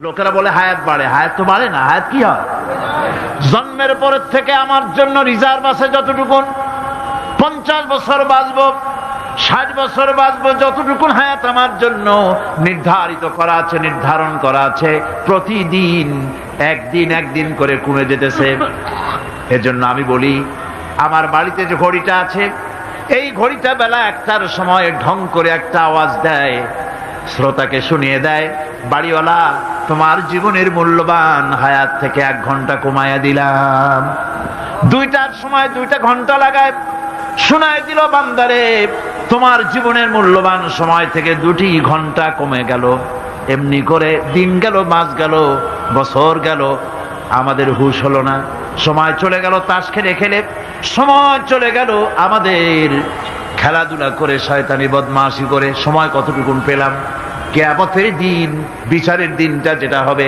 লোকেরা বলে হায়াত বাড়ে, হায়াত তো বাড়ে না। হায়াত কি হয়? জন্মের পরের থেকে আমার জন্য রিজার্ভ আছে যতটুকুন, 50 বছর বাঁচবো, 60 বছর বাঁচবো, যতটুকুন হায়াত আমার জন্য নির্ধারিত করা আছে, নির্ধারণ করা আছে, প্রতিদিন একদিন করে কমে যেতেছে। এজন্য আমি বলি, আমার বাড়িতে যে ঘড়িটা আছে, এই ঘড়িটা বেলা 1টার সময় ঢং করে একটা আওয়াজ দেয়, শ্রোতাকে শুনিয়ে দেয়, বাড়িওয়ালা তোমার জীবনের মূল্যবান হায়াত থেকে 1 ঘন্টা কমায়া দিলাম। 2টার সময় 2টা ঘন্টা লাগায় শোনায় দিল, বান্দারে তোমার জীবনের মূল্যবান সময় থেকে 2টি ঘন্টা কমে গেল। এমনি করে দিন গেল, মাস গেল, বছর গেল, আমাদের হুঁশ হলো না। সময় চলে গেল তাস খেলে খেলে, সময় চলে গেল আমাদের খেলাধুলা করে, শয়তানি বদমাশি করে। সময় কতটুকুন পেলাম? কিয়ামতের দিন, বিচারের দিনটা যেটা হবে,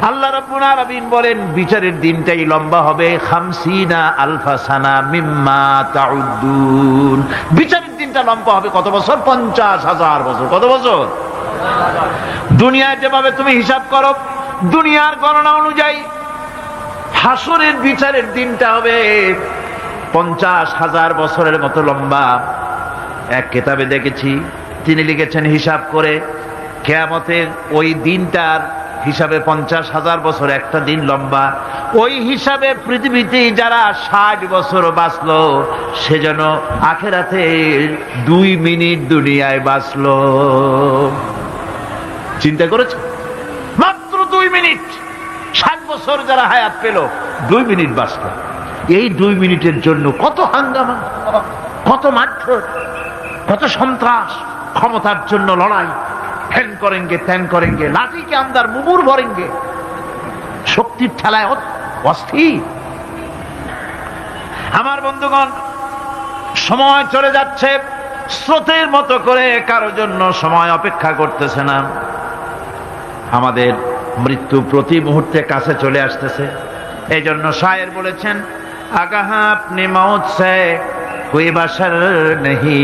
আল্লাহ রাব্বুল আলামিন বলেন বিচারের দিনটাই লম্বা হবে 50 আলফা সানা মিম্মা তাউদ্দুন। বিচারের দিনটা লম্বা হবে কত বছর? 50,000 বছর। কত বছর? দুনিয়ায় যেভাবে তুমি হিসাব করো, দুনিয়ার গণনা অনুযায়ী হাসরের বিচারের দিনটা হবে 50,000 বছরের মতো লম্বা। এক কিতাবে দেখেছি, তিনি লিখেছেন হিসাব করে, কিয়ামতের ওই দিনটার হিসাবে 50,000 বছর একটা দিন লম্বা। ওই হিসাবে পৃথিবীতে যারা 60 বছর বাঁচলো, সেজন্য আখেরাতে 2 মিনিট দুনিয়ায় বাঁচলো। চিন্তা করেছ? মাত্র 2 মিনিট। 60 বছর যারা হায়াত পেল, 2 মিনিট বাঁচলো। এই 2 মিনিটের জন্য কত হাঙ্গামা, কত মারধর, কত সন্ত্রাস, ক্ষমতার জন্য লড়াই, ফ্যান করেঙ্গে ত্যান করেঙ্গে, লাঠিকে আন্দার মুগুর ভরেঙ্গে, শক্তির ঠেলায় অস্থির। আমার বন্ধুগণ, সময় চলে যাচ্ছে স্রোতের মতো করে, কারোর জন্য সময় অপেক্ষা করতেছে না। আমাদের মৃত্যু প্রতি মুহূর্তে কাছে চলে আসতেছে। এই জন্য শায়ের বলেছেন, আগাহা আপনি মৌত সে কোই বাশার নেহি,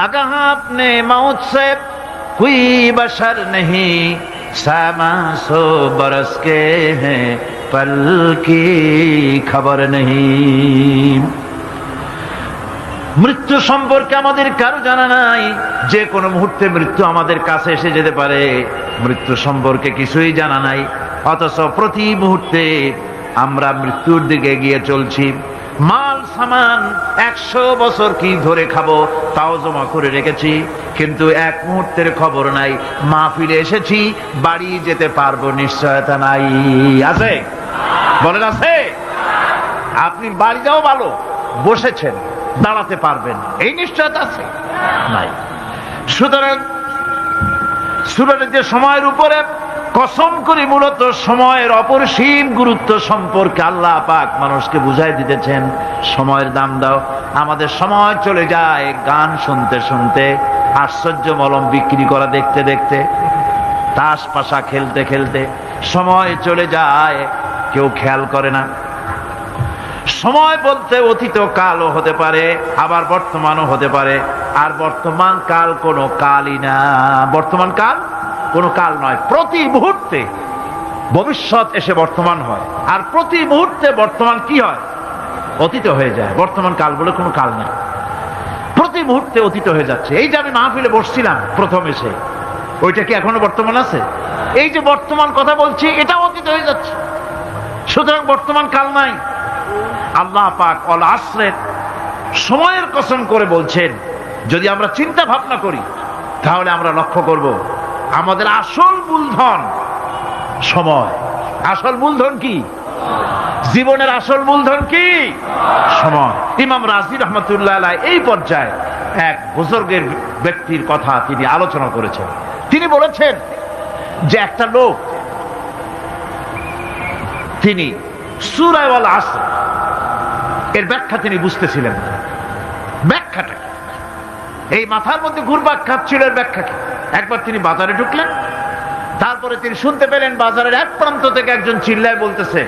আগাহা আপনি মৌত সে कोई बशर नहीं, सामा 100 बरस के हैं पल की खबर नहीं। মৃত্যু সম্পর্কে আমাদের কারো জানা নাই। যে কোনো মুহূর্তে মৃত্যু আমাদের কাছে এসে যেতে পারে, মৃত্যু সম্পর্কে কিছুই জানা নাই। অথচ প্রতি মুহূর্তে আমরা মৃত্যুর দিকে এগিয়ে চলছি। মাল সামান 100 বছর কি ধরে খাবো তাও জমা করে রেখেছি, কিন্তু 1 মুহূর্তের খবর নাই। মাহফিলে এসেছি, বাড়ি যেতে পারবো নিশ্চয়তা নাই। আছে? বলেন আছে? আপনি বাড়ি যাও ভালো, বসেছেন, দাঁড়াতে পারবেন, এই নিশ্চয়তা আছে? নাই। সুতরাং সূরার যে সময়ের উপরে কসম করে মূলত সময়ের অপরিসীম গুরুত্ব সম্পর্কে আল্লাহ পাক মানুষকে বুঝাই দিতেছেন। সময়ের দাম দাও। আমাদের সময় চলে যায় গান শুনতে শুনতে, আশ্চর্য মলম বিক্রি করা দেখতে দেখতে, তাস পাশা খেলতে খেলতে সময় চলে যায়, কেউ খেয়াল করে না। সময় বলতে অতীত কালও হতে পারে, আবার বর্তমানও হতে পারে। আর বর্তমান কাল কোনো কালই না। বর্তমান কাল কোনো কাল নয়। প্রতি মুহূর্তে ভবিষ্যৎ এসে বর্তমান হয়, আর প্রতি মুহূর্তে বর্তমান কি হয়? অতীত হয়ে যায়। বর্তমান কাল বলে কোনো কাল নেই। প্রতি মুহূর্তে অতীত হয়ে যাচ্ছে। এই যে আমি মাহফিলে বসছিলাম প্রথম এসে, ওইটা কি এখনো বর্তমান আছে? এই যে বর্তমান কথা বলছি, এটা অতীত হয়ে যাচ্ছে। সুতরাং বর্তমান কাল নাই। আল্লাহ পাক অল আসরের সময়ের কসম করে বলছেন। যদি আমরা চিন্তা ভাবনা করি, তাহলে আমরা লক্ষ্য করব আমাদের আসল মূলধন সময়। আসল মূলধন কি? জীবনের আসল মূলধন কি? সময়। ইমাম রাজি রহমতুল্লাহ আলাইহি এই পর্যায়ে এক বুজুর্গের ব্যক্তির কথা তিনি আলোচনা করেছেন। তিনি বলেছেন যে একটা লোক, তিনি সূরা আল আসর এর ব্যাখ্যা তিনি বুঝতেছিলেন না। ব্যাখ্যাটা এই মাথার মধ্যে ঘুরপাক খাচ্ছিল, এর ব্যাখ্যা কি? একবার তিনি বাজারে ঢুকলেন, তারপরে তিনি শুনতে পেলেন বাজারের এক প্রান্ত থেকে একজন চিল্লায় বলতেছে,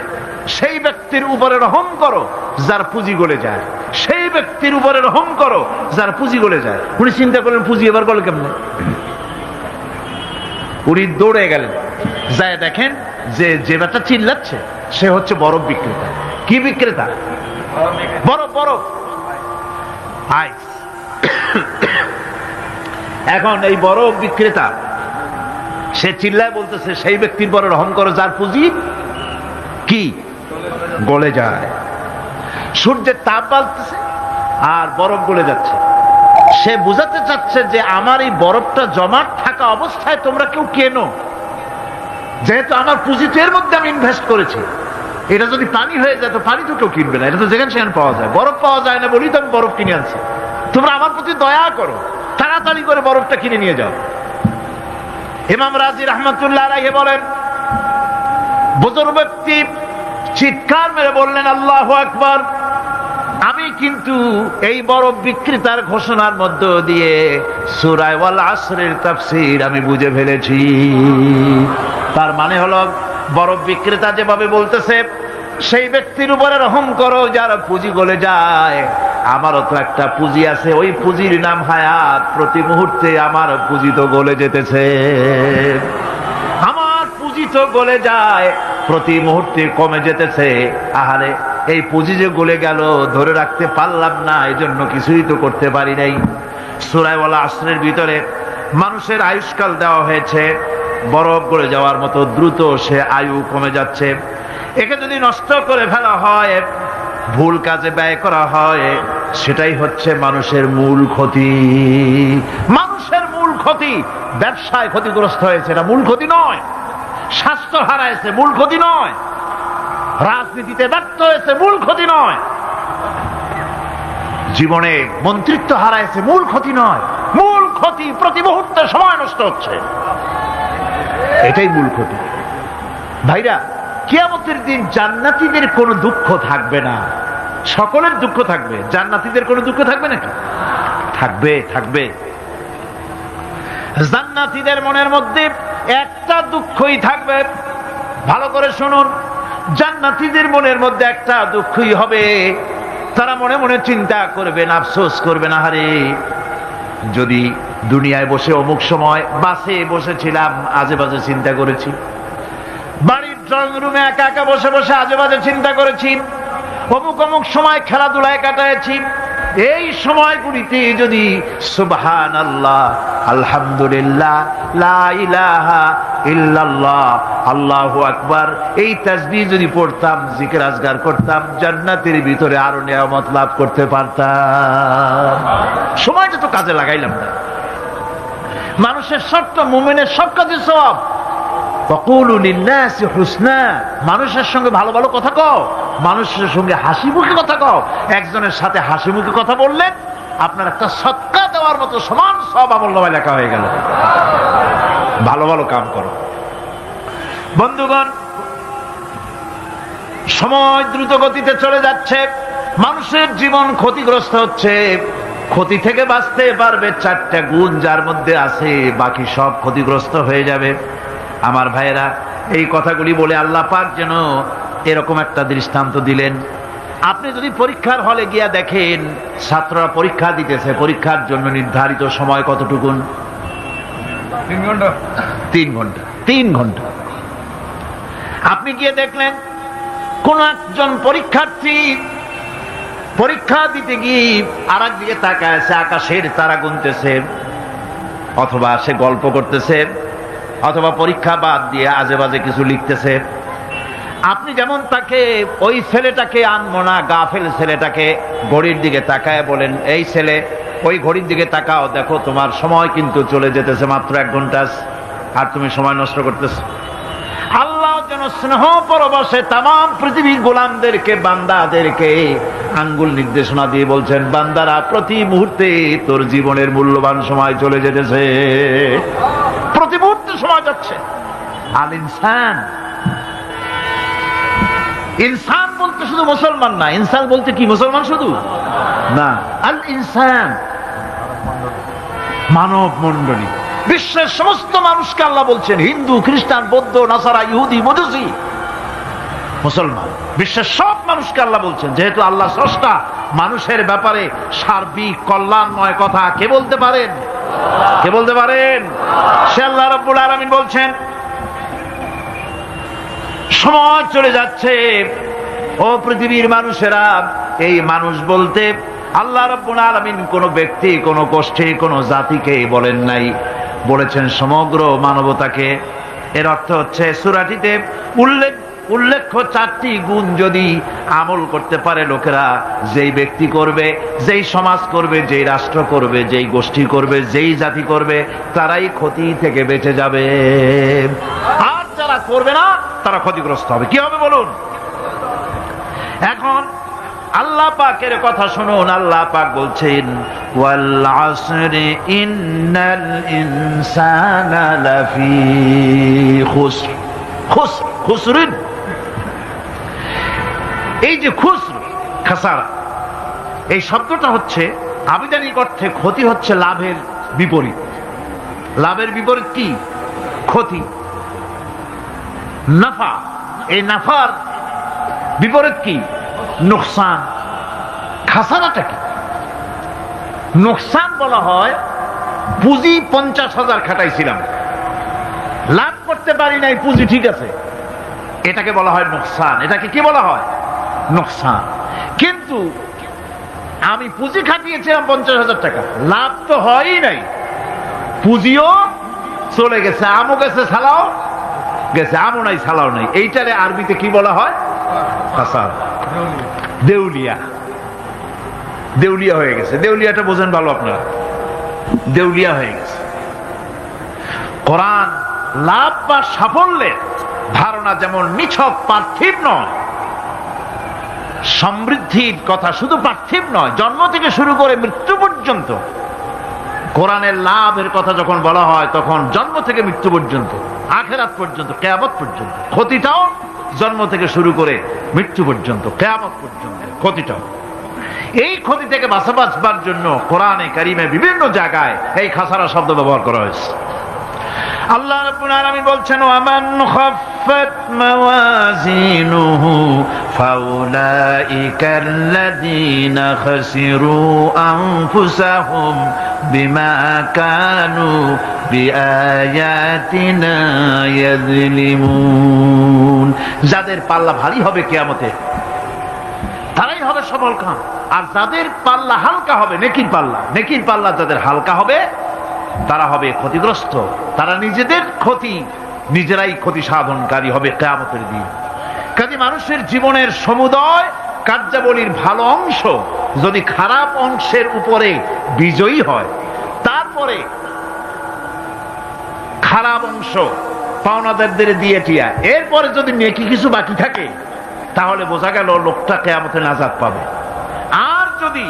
সেই ব্যক্তির উপরে রহম করো যার পুঁজি গলে যায়, সেই ব্যক্তির উপরে রহম করো যার পুঁজি গলে যায়। উনি চিন্তা করলেন পুঁজি এবার গলে কেমনে? উনি দৌড়ে গেলেন, যায় দেখেন যে যে বেটা চিল্লাচ্ছে সে হচ্ছে বরফ বিক্রেতা। কি বিক্রেতা? বরফ, বরফ, আইস। এখন এই বরফ বিক্রেতা সে চিল্লায় বলতেছে সেই ব্যক্তির বড় রহম করো যার পুঁজি কি গলে যায়। সূর্যের তাপ বাড়তেছে আর বরফ গলে যাচ্ছে। সে বুঝাতে চাচ্ছে যে আমার এই বরফটা জমাট থাকা অবস্থায় তোমরা কেউ কেনো, যেহেতু আমার পুঁজি তো এর মধ্যে আমি ইনভেস্ট করেছি। এটা যদি পানি হয়ে যায় তো পানি তো কেউ কিনবে না, এটা তো যেখানে সেখানে পাওয়া যায়। বরফ পাওয়া যায় না বলি তো আমি বরফ কিনে আনছি। তোমরা আমার প্রতি দয়া করো, তাড়াতাড়ি করে বরফটা কিনে নিয়ে যাও। ইমাম রাজি রহমতুল্লাহ আলাইহি বলেন, বুজুর্গ ব্যক্তি চিৎকার মেরে বললেন আল্লাহু আকবার, আমি কিন্তু এই বরফ বিক্রেতার ঘোষণার মধ্য দিয়ে সূরা ওয়াল আসরের তাফসীর আমি বুঝে ফেলেছি। তার মানে হলো বরফ বিক্রেতা যেভাবে বলতেছে সেই ব্যক্তির উপরে রহম করো যার পুঁজি গলে যায়। আমারও তো একটা পুঁজি আছে, ওই পুঁজির নাম হায়াত। প্রতি মুহূর্তে আমার পুঁজি তো গলে যেতেছে, আমার পুঁজি তো গলে যায়, প্রতি মুহূর্তে কমে যেতেছে। আহারে এই পুঁজি যে গলে গেল ধরে রাখতে পারলাম না, এজন্য কিছুই তো করতে পারি নাই। সূরা ওয়াল আসরের ভিতরে মানুষের আয়ুষ্কাল দেওয়া হয়েছে, বরফ গলে যাওয়ার মতো দ্রুত সে আয়ু কমে যাচ্ছে। একে যদি নষ্ট করে ফেলা হয়, ভুল কাজে ব্যয় করা হয়, সেটাই হচ্ছে মানুষের মূল ক্ষতি। মানুষের মূল ক্ষতি। ব্যবসায় ক্ষতিগ্রস্ত হয়েছে, এটা মূল ক্ষতি নয়। স্বাস্থ্য হারাইছে, মূল ক্ষতি নয়। রাজনীতিতে ব্যর্থ হয়েছে, মূল ক্ষতি নয়। জীবনে মন্ত্রিত্ব হারাইছে, মূল ক্ষতি নয়। মূল ক্ষতি প্রতি মুহূর্তে সময় নষ্ট হচ্ছে, এটাই মূল ক্ষতি। ভাইরা, কিয়ামতের দিন জান্নাতীদের কোনো দুঃখ থাকবে না, সকলের দুঃখ থাকবে। জান্নাতীদের কোনো দুঃখ থাকবে নাকি? থাকবে, থাকবে। জান্নাতীদের মনের মধ্যে একটা দুঃখই থাকবে। ভালো করে শুনুন, জান্নাতীদের মনের মধ্যে একটা দুঃখই হবে। তারা মনে মনে চিন্তা করবেন, আফসোস করবেন, আহারে যদি দুনিয়ায় বসে অমুক সময় বাসে বসেছিলাম, আজে বাজে চিন্তা করেছি, বাড়ির ড্রয়িং রুমে একা একা বসে বসে আজে বাজে চিন্তা করেছি, অমুক অমুক সময় খেলাধুলায় কাটাইছি। এই সময়গুলিতে যদি সুবহানাল্লাহ, আলহামদুলিল্লাহ, লা ইলাহা ইল্লাল্লাহ, আল্লাহু আকবার, এই তাসবিহ যদি পড়তাম, জিকির আজগার করতাম, জান্নাতের ভিতরে আরো নিয়ামত লাভ করতে পারতাম। সময়টা তো কাজে লাগাইলাম না। মানুষের শর্ত, মুমিনের সব কাজে সওয়াব। ওয়াকুলু লিন্নাসি হুসনা, মানুষের সঙ্গে ভালো ভালো কথা কও, মানুষের সঙ্গে হাসি মুখে কথা কও। একজনের সাথে হাসি মুখে কথা বললেন আপনার একটা সদকা দেওয়ার মতো সমান সব আমলনামায় লেখা হয়ে গেল। ভালো ভালো কাম করো। বন্ধুগণ, সময় দ্রুত গতিতে চলে যাচ্ছে, মানুষের জীবন ক্ষতিগ্রস্ত হচ্ছে। ক্ষতি থেকে বাঁচতে পারবে 4টা গুণ যার মধ্যে আছে, বাকি সব ক্ষতিগ্রস্ত হয়ে যাবে। আমার ভাইয়েরা, এই কথাগুলি বলে আল্লাহ পাক যেন এরকম একটা দৃষ্টান্ত দিলেন। আপনি যদি পরীক্ষার হলে গিয়া দেখেন ছাত্ররা পরীক্ষা দিতেছে, পরীক্ষার জন্য নির্ধারিত সময় কতটুকুন? 3 ঘন্টা। 3 ঘন্টা, 3 ঘন্টা। আপনি গিয়ে দেখলেন কোন একজন পরীক্ষার্থী পরীক্ষা দিতে গিয়ে আর একদিকে তাকায় আছে, আকাশের তারা গুনতেছে, অথবা সে গল্প করতেছে, অথবা পরীক্ষা বাদ দিয়ে আজে বাজে কিছু লিখতেছে। আপনি যেমন তাকে, ওই ছেলেটাকে আনমনা গাফেল ছেলেটাকে ঘড়ির দিকে তাকায় বলেন, এই ছেলে ওই ঘড়ির দিকে তাকাও, দেখো তোমার সময় কিন্তু চলে যেতেছে, মাত্র 1 ঘন্টা, আর তুমি সময় নষ্ট করতেছো। আল্লাহ যেন স্নেহ পরবশে তামাম পৃথিবীর গোলামদেরকে, বান্দাদেরকে আঙ্গুল নির্দেশনা দিয়ে বলছেন, বান্দারা প্রতি মুহূর্তে তোর জীবনের মূল্যবান সময় চলে যেতেছে, প্রতি মুহূর্তে সময় যাচ্ছে। আল ইনসান, ইনসান বলতে শুধু মুসলমান না, ইনসান বলতে কি মুসলমান শুধু না, আল ইনসান মানব মণ্ডলী, বিশ্বের সমস্ত মানুষকে আল্লাহ বলছেন, হিন্দু, খ্রিস্টান, বৌদ্ধ, নাসারা, ইহুদি, মজুসি, মুসলমান, বিশ্বের সব মানুষকে আল্লাহ বলছেন। যেহেতু আল্লাহ স্রষ্টা, মানুষের ব্যাপারে সার্বিক কল্যাণময় কথা কে বলতে পারেন? কে বলতে পারেন? সে আল্লাহ রাব্বুল আলামিন বলছেন, সময় চলে যাচ্ছে। ও পৃথিবীর মানুষেরা, এই মানুষ বলতে আল্লাহ রাব্বুল আলামিন কোন ব্যক্তি, কোন গোষ্ঠী, কোন জাতিকে বলেন নাই, বলেছেন সমগ্র মানবতাকে। এর অর্থ হচ্ছে সূরাটিতে উল্লেখ্য 4টি গুণ যদি আমল করতে পারে লোকেরা, যেই ব্যক্তি করবে, যেই সমাজ করবে, যেই রাষ্ট্র করবে, যেই গোষ্ঠী করবে, যেই জাতি করবে, তারাই ক্ষতি থেকে বেঁচে যাবে। আর যারা করবে না তারা ক্ষতিগ্রস্ত হবে। কি হবে বলুন? এখন আল্লাহ পাকের কথা শুনুন। আল্লাহ পাক বলছেন ওয়াল আসরি ইন্নাল ইনসানা লাফি খুসর। খুসরিন, এই যে খুসর, খাসারা, এই শব্দটা হচ্ছে আবিধানিক অর্থে ক্ষতি হচ্ছে লাভের বিপরীত। লাভের বিপরীত কি? ক্ষতি। নাফা, এই নাফার বিপরীত কি? নোকসান। খাসারাটা কি? নোকসান বলা হয় পুঁজি 50,000 খাটাইছিলাম, লাভ করতে পারি নাই, পুঁজি ঠিক আছে, এটাকে বলা হয় নোকসান। এটাকে কি বলা হয়? নোকসান। কিন্তু আমি পুঁজি খাটিয়েছিলাম 50,000 টাকা, লাভ তো হয়ই নাই, পুঁজিও চলে গেছে, আমও গেছে, ছালাও গেছে, আমও নাই, ছালাও নাই। এইটারে আরবিতে কি বলা হয়? খাসারা, দেউলিয়া। দেউলিয়া হয়ে গেছে। দেউলিয়াটা বোঝেন ভালো আপনারা, দেউলিয়া হয়ে গেছে। কোরআন লাভ বা সাফল্যের ধারণা যেমন নিছক পার্থিব নয়, সমৃদ্ধির কথা শুধু পার্থিব নয়, জন্ম থেকে শুরু করে মৃত্যু পর্যন্ত কোরআনের লাভের কথা যখন বলা হয় তখন জন্ম থেকে মৃত্যু পর্যন্ত, আখিরাত পর্যন্ত, কিয়ামত পর্যন্ত। ক্ষতিটাও জন্ম থেকে শুরু করে মৃত্যু পর্যন্ত, কিয়ামত পর্যন্ত ক্ষতিটাও। এই ক্ষতি থেকে বাঁচবার জন্য কোরআনে কারিমে বিভিন্ন জায়গায় এই খাসারা শব্দ ব্যবহার করা হয়েছে। আল্লাহ রাব্বুল আলামিন বলছেন ওয়ামান খাফফাত মাওয়াজিনুহু ফাউলাইকাল্লাযীনা খাসিরু আনফুসাহুম বিমা কানু বিআয়াতিনা ইয়াযলিমুন। যাদের পাল্লা ভারী হবে কিয়ামতে তারাই হবে সফলকাম, আর যাদের পাল্লা হালকা হবে, নেকির পাল্লা যাদের হালকা হবে তারা হবে ক্ষতিগ্রস্ত। তারা নিজেরাই ক্ষতি সাধনকারী হবে কিয়ামতের দিন। কাজে মানুষের জীবনের সমুদয় কার্যাবলীর ভালো অংশ যদি খারাপ অংশের উপরে বিজয়ী হয়, তারপরে খারাপ অংশ পাওনাদারদের দিয়ে টিয়া, এরপরে যদি নেকি কিছু বাকি থাকে, তাহলে বোঝা গেল লোকটা কিয়ামতে নাজাত পাবে। আর যদি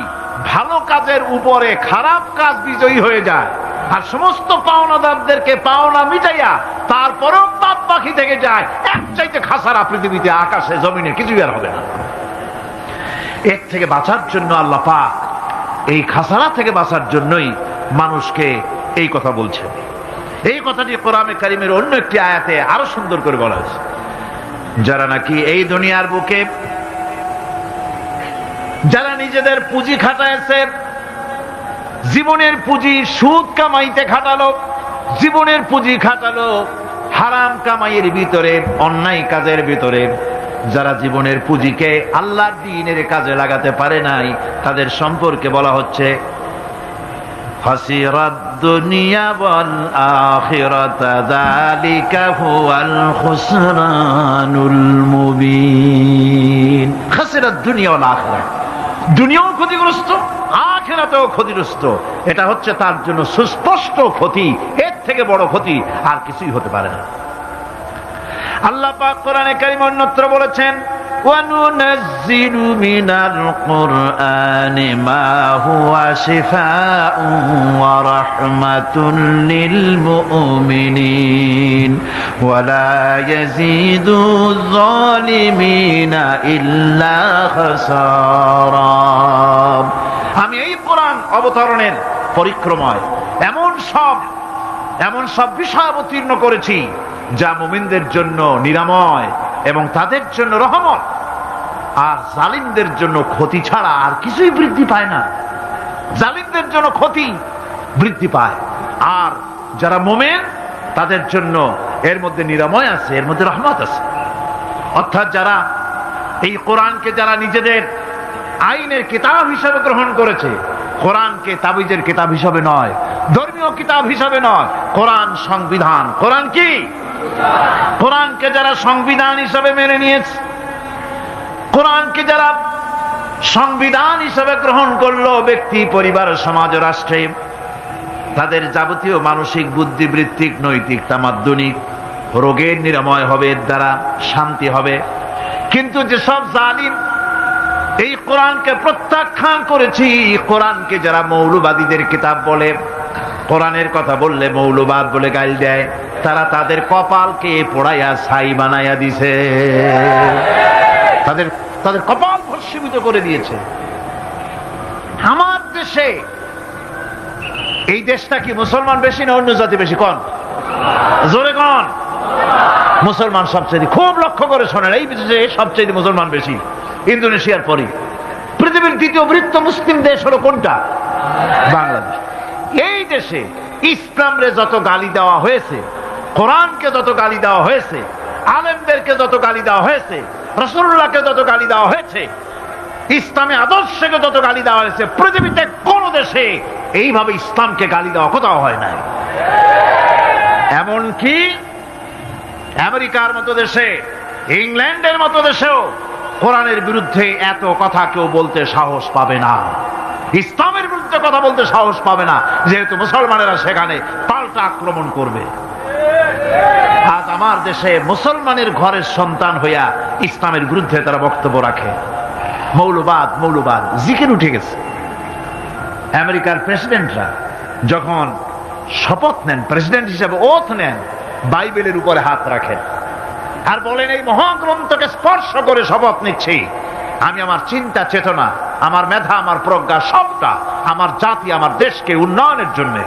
ভালো কাজের উপরে খারাপ কাজ বিজয়ী হয়ে যায় আর সমস্ত পাওনাদারদেরকে পাওনা মিটাইয়া তারপরেও পাপ বাকি থেকে যায়, এক চাইতে খাসারা পৃথিবীতে, আকাশে, জমিনে কিছুই আর হবে না। এর থেকে বাঁচার জন্য আল্লাহ পাক, এই খাসারা থেকে বাঁচার জন্যই মানুষকে এই কথা বলছেন। এই কথাটি কোরআনে কারিমের অন্য একটি আয়াতে আরো সুন্দর করে বলা হয়েছে। যারা নাকি এই দুনিয়ার বুকে যারা নিজেদের পুঁজি খাটাইছে, জীবনের পুঁজি সুদ কামাইতে খাটালো, জীবনের পুঁজি খাটালো হারাম কামাইয়ের ভিতরে, অন্যায় কাজের ভিতরে, যারা জীবনের পুঁজিকে আল্লাহর দ্বীনের কাজে লাগাতে পারে নাই, তাদের সম্পর্কে বলা হচ্ছে খাসিরাদ দুনিয়া ওয়াল আখিরাতা যালিকা হুয়াল খুসরানুল মুবিন। খাসিরাদ দুনিয়া ওয়াল আখিরাত, দুনিয়াও ক্ষতিগ্রস্ত, আখিরাতেও ক্ষতিগ্রস্ত। এটা হচ্ছে তার জন্য সুস্পষ্ট ক্ষতি, এর থেকে বড় ক্ষতি আর কিছুই হতে পারে না। আল্লাহ পাক কোরআনে কারীমে অন্যত্র বলেছেন وَنُنَزِّلُ مِنَ الْقُرْآنِ مَا هُوَ شِفَاءٌ وَرَحْمَةٌ لِلْمُؤْمِنِينَ وَلَا يَزِيدُ الظَّالِمِينَ إِلَّا خَسَارًا। আমি এই কোরআন অবতরণের পরিক্রমায় এমন সব বিষয় অবতীর্ণ করেছি যা মুমিনদের জন্য নিরাময় এবং তাদের জন্য রহমত, আর জালিমদের জন্য ক্ষতি ছাড়া আর কিছুই বৃদ্ধি পায় না। জালিমদের জন্য ক্ষতি বৃদ্ধি পায়, আর যারা মুমিন তাদের জন্য এর মধ্যে নিরাময় আছে, এর মধ্যে রহমত আছে। অর্থাৎ যারা এই কোরআনকে যারা নিজেদের আইনের কিতাব হিসাবে গ্রহণ করেছে, কোরআনকে তাবিজের কিতাব হিসাবে নয়, ধর্মীয় কিতাব হিসাবে নয়, কোরআন সংবিধান। কোরআন কি? কোরআনকে যারা সংবিধান হিসাবে মেনে নিয়েছে, কোরআনকে যারা সংবিধান হিসাবে গ্রহণ করলো, ব্যক্তি, পরিবার, সমাজ, রাষ্ট্রে তাদের যাবতীয় মানসিক, বুদ্ধিবৃত্তিক, নৈতিক, তামাদ্দুনিক রোগের নিরাময় হবে, এর দ্বারা শান্তি হবে। কিন্তু যেসব জালিম এই কোরআনকে প্রত্যাখ্যান করেছি, কোরআনকে যারা মৌলবাদীদের কিতাব বলে, কোরআনের কথা বললে মৌলবাদ বলে গাইল দেয়, তারা তাদের কপালকে পোড়াইয়া ছাই বানাইয়া দিছে, তাদের কপাল ভস্মীভূত করে দিয়েছে। আমার দেশে, এই দেশটা কি মুসলমান বেশি না অন্য জাতি বেশি? কোন? জোরে কোন? মুসলমান সবচেয়ে। খুব লক্ষ্য করে শোনেন, এই দেশে সবচেয়ে মুসলমান বেশি, ইন্দোনেশিয়ার পরে। পৃথিবীর দ্বিতীয় বৃহত্তম মুসলিম দেশ হলো কোনটা? বাংলাদেশ। এই দেশে ইসলামরে যত গালি দেওয়া হয়েছে, কোরআনকে যত গালি দেওয়া হয়েছে, আলেমদেরকে যত গালি দেওয়া হয়েছে, রাসূলুল্লাহকে যত গালি দেওয়া হয়েছে, ইসলামে আদর্শকে যত গালি দেওয়া হয়েছে, পৃথিবীতে কোন দেশে এইভাবে ইসলামকে গালি দেওয়া কোথাও হয় নাই। এমনকি আমেরিকার মতো দেশে, ইংল্যান্ডের মতো দেশেও কোরআনের বিরুদ্ধে এত কথা কেউ বলতে সাহস পাবে না, ইসলামের বিরুদ্ধে কথা বলতে সাহস পাবে না, যেহেতু মুসলমানেরা সেখানে পাল্টা আক্রমণ করবে। আজ আমার দেশে মুসলমানের ঘরের সন্তান হইয়া ইসলামের বিরুদ্ধে তারা বক্তব্য রাখে। মৌলবাদ, মৌলবাদ জিকির উঠে গেছে। আমেরিকার প্রেসিডেন্টরা যখন শপথ নেন, প্রেসিডেন্ট হিসেবে ওথ নেন, বাইবেলের উপরে হাত রাখেন আর বলেন, এই মহাগ্রন্থকে স্পর্শ করে শপথ নিচ্ছি, আমি আমার চিন্তা চেতনা, আমার মেধা, আমার প্রজ্ঞা সবটা আমার জাতি, আমার দেশকে উন্নয়নের জন্য,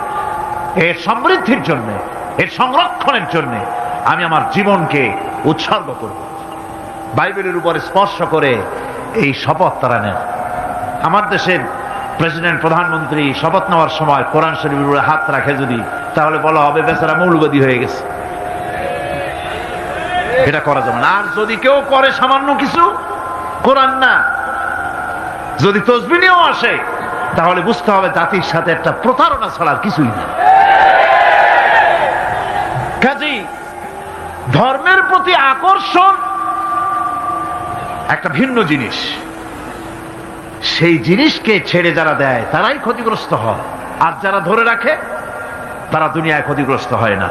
এর সমৃদ্ধির জন্য, এর সংরক্ষণের জন্য আমি আমার জীবনকে উৎসর্গ করব। বাইবেলের উপরে স্পর্শ করে এই শপথ তারা নেন। আমার দেশের প্রেসিডেন্ট, প্রধানমন্ত্রী শপথ নেওয়ার সময় কোরআন শরীফের উপরে হাত রাখে যদি, তাহলে বলা হবে বেচারা মৌলবাদী হয়ে গেছে। এটা করা যাবে না। আর যদি কেউ করে সামান্য কিছু, কোরআন না, যদি তসবিহ নিয়েও আসে, তাহলে বুঝতে হবে জাতির সাথে একটা প্রতারণা ছাড়া কিছুই না। কাজেই ধর্মের প্রতি আকর্ষণ একটা ভিন্ন জিনিস, সেই জিনিসকে ছেড়ে যারা দেয় তারাই ক্ষতিগ্রস্ত হয়, আর যারা ধরে রাখে তারা দুনিয়ায় ক্ষতিগ্রস্ত হয় না।